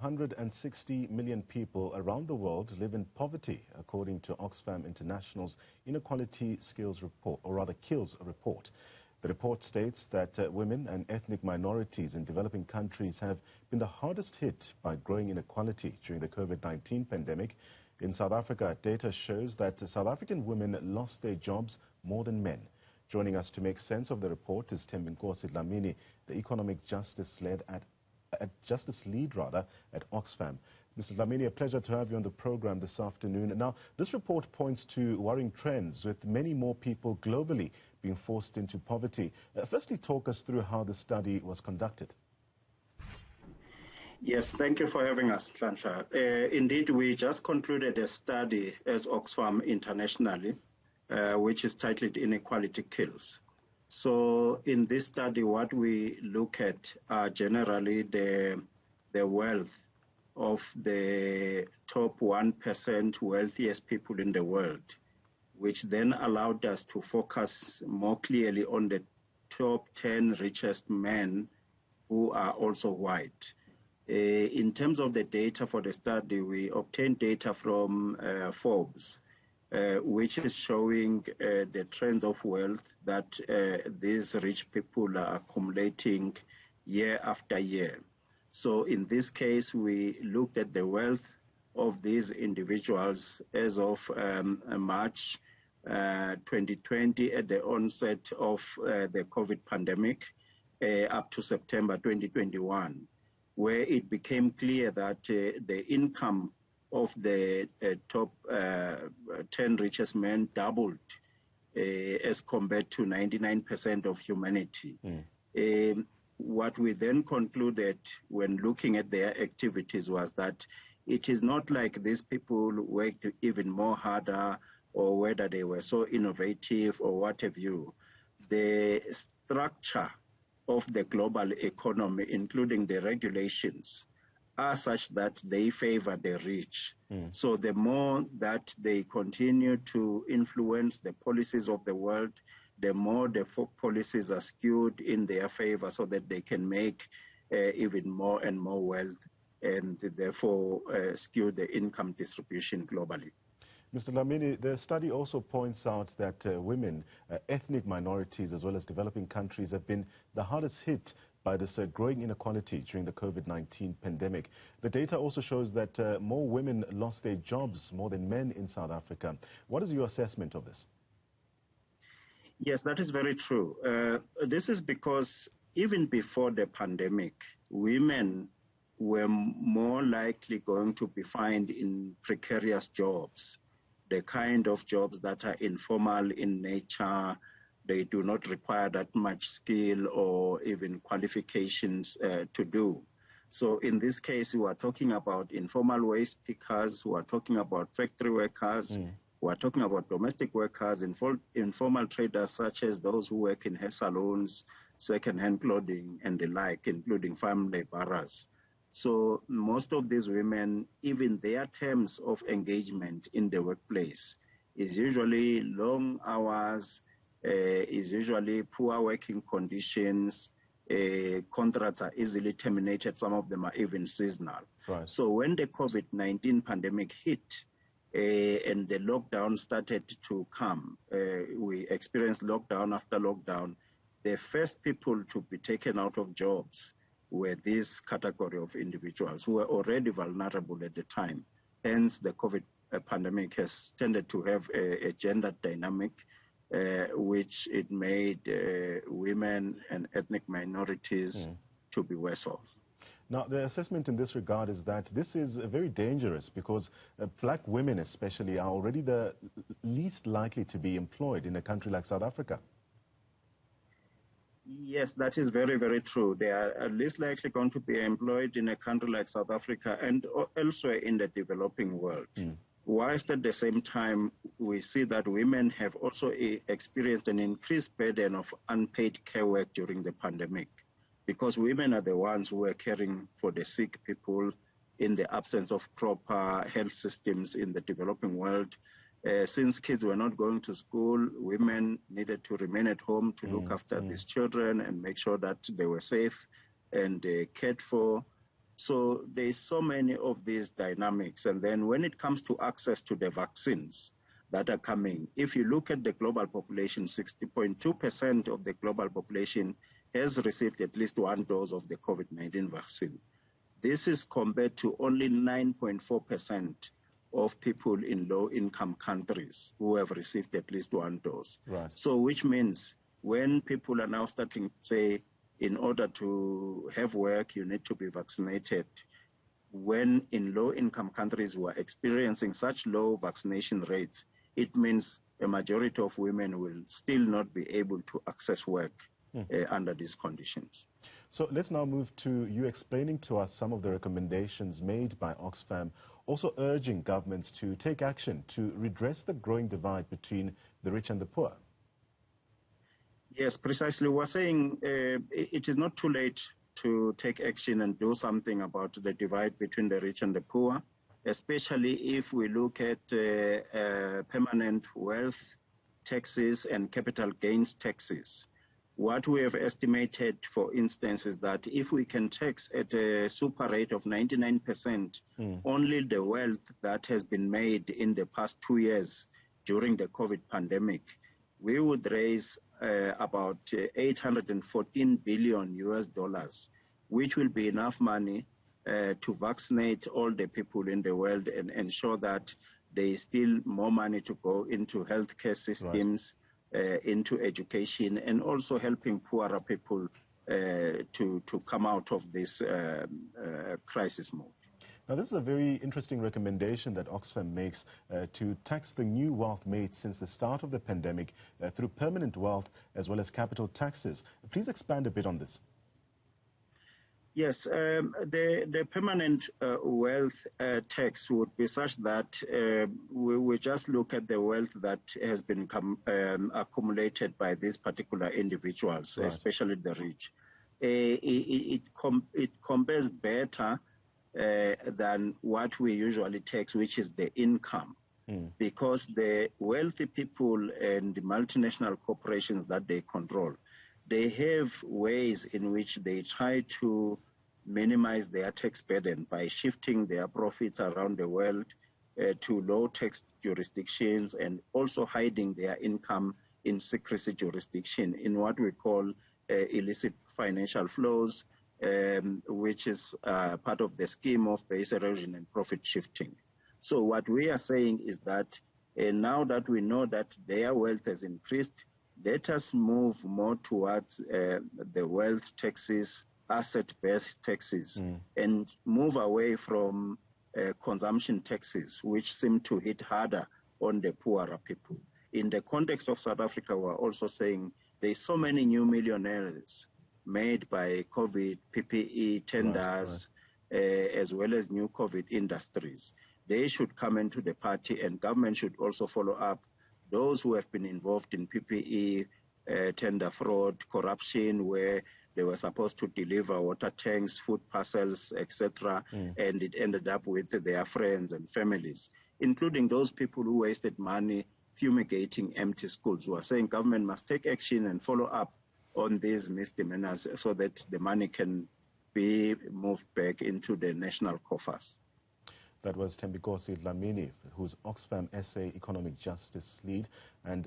160 million people around the world live in poverty, according to Oxfam International's Inequality Skills Report, or rather KILS report. The report states that women and ethnic minorities in developing countries have been the hardest hit by growing inequality during the COVID-19 pandemic. In South Africa, data shows that South African women lost their jobs more than men. Joining us to make sense of the report is Thembinkosi Dlamini, the economic justice lead at Oxfam. Mr. Dlamini, a pleasure to have you on the program this afternoon. Now, this report points to worrying trends, with many more people globally being forced into poverty. Firstly, talk us through how the study was conducted. Yes, thank you for having us, Tlansha. Indeed, we just concluded a study as Oxfam internationally, which is titled Inequality Kills. So in this study, what we look at are generally the wealth of the top 1% wealthiest people in the world, which then allowed us to focus more clearly on the top 10 richest men who are also white. In terms of the data for the study, we obtained data from Forbes, which is showing the trends of wealth that these rich people are accumulating year after year. So in this case, we looked at the wealth of these individuals as of March 2020 at the onset of the COVID pandemic up to September 2021, where it became clear that the income of the top 10 richest men doubled as compared to 99% of humanity. What we then concluded when looking at their activities was that it is not like these people worked even more harder or whether they were so innovative or what have you. The structure of the global economy, including the regulations, are such that they favor the rich. So the more that they continue to influence the policies of the world, the more the policies are skewed in their favor so that they can make even more and more wealth and therefore skew the income distribution globally. Mr. Dlamini, the study also points out that women, ethnic minorities as well as developing countries have been the hardest hit by this growing inequality during the COVID-19 pandemic. The data also shows that more women lost their jobs more than men in South Africa. What is your assessment of this? Yes, that is very true. This is because even before the pandemic, women were more likely going to be found in precarious jobs, the kind of jobs that are informal in nature. They do not require that much skill or even qualifications to do. So in this case, we are talking about informal waste pickers, we are talking about factory workers, we are talking about domestic workers, informal traders such as those who work in hair salons, second-hand clothing and the like, including farm laborers. So most of these women, even their terms of engagement in the workplace is usually long hours, is usually poor working conditions, contracts are easily terminated, some of them are even seasonal. Right. So when the COVID-19 pandemic hit and the lockdown started to come, we experienced lockdown after lockdown, the first people to be taken out of jobs were this category of individuals who were already vulnerable at the time. Hence, the COVID pandemic has tended to have a gender dynamic, which it made women and ethnic minorities to be worse off. Now, the assessment in this regard is that this is very dangerous because black women especially are already the least likely to be employed in a country like South Africa. Yes, that is very, very true. They are least likely going to be employed in a country like South Africa and elsewhere in the developing world. Whilst at the same time, we see that women have also experienced an increased burden of unpaid care work during the pandemic, because women are the ones who are caring for the sick people in the absence of proper health systems in the developing world. Since kids were not going to school, women needed to remain at home to look after these children and make sure that they were safe and cared for. So there's so many of these dynamics. And then when it comes to access to the vaccines that are coming, if you look at the global population, 60.2% of the global population has received at least one dose of the COVID-19 vaccine. This is compared to only 9.4% of people in low-income countries who have received at least one dose. Right. So which means when people are now starting to say, in order to have work, you need to be vaccinated, when in low-income countries who are experiencing such low vaccination rates, it means a majority of women will still not be able to access work under these conditions. So let's now move to you explaining to us some of the recommendations made by Oxfam, also urging governments to take action to redress the growing divide between the rich and the poor. Yes, precisely. We're saying it is not too late to take action and do something about the divide between the rich and the poor, especially if we look at permanent wealth taxes and capital gains taxes. What we have estimated, for instance, is that if we can tax at a super rate of 99% only the wealth that has been made in the past 2 years during the COVID pandemic, we would raise about 814 billion US dollars, which will be enough money to vaccinate all the people in the world and ensure that there is still more money to go into healthcare systems, into education, and also helping poorer people to come out of this crisis mode. Now, this is a very interesting recommendation that Oxfam makes to tax the new wealth made since the start of the pandemic through permanent wealth as well as capital taxes. Please expand a bit on this. Yes, the permanent wealth tax would be such that we just look at the wealth that has been accumulated by these particular individuals, especially the rich. It compares better than what we usually tax, which is the income, because the wealthy people and the multinational corporations that they control, they have ways in which they try to minimize their tax burden by shifting their profits around the world to low tax jurisdictions and also hiding their income in secrecy jurisdiction in what we call illicit financial flows, which is part of the scheme of base erosion and profit shifting. So what we are saying is that now that we know that their wealth has increased, let us move more towards the wealth taxes, asset-based taxes, and move away from consumption taxes, which seem to hit harder on the poorer people. In the context of South Africa, we're also saying there's so many new millionaires made by COVID, PPE, tenders, as well as new COVID industries. They should come into the party, and government should also follow up those who have been involved in PPE, tender fraud, corruption, where they were supposed to deliver water tanks, food parcels, etc., and it ended up with their friends and families, including those people who wasted money fumigating empty schools. We are saying government must take action and follow up on these misdemeanors so that the money can be moved back into the national coffers. That was Thembinkosi Dlamini, who's Oxfam SA Economic Justice Lead, and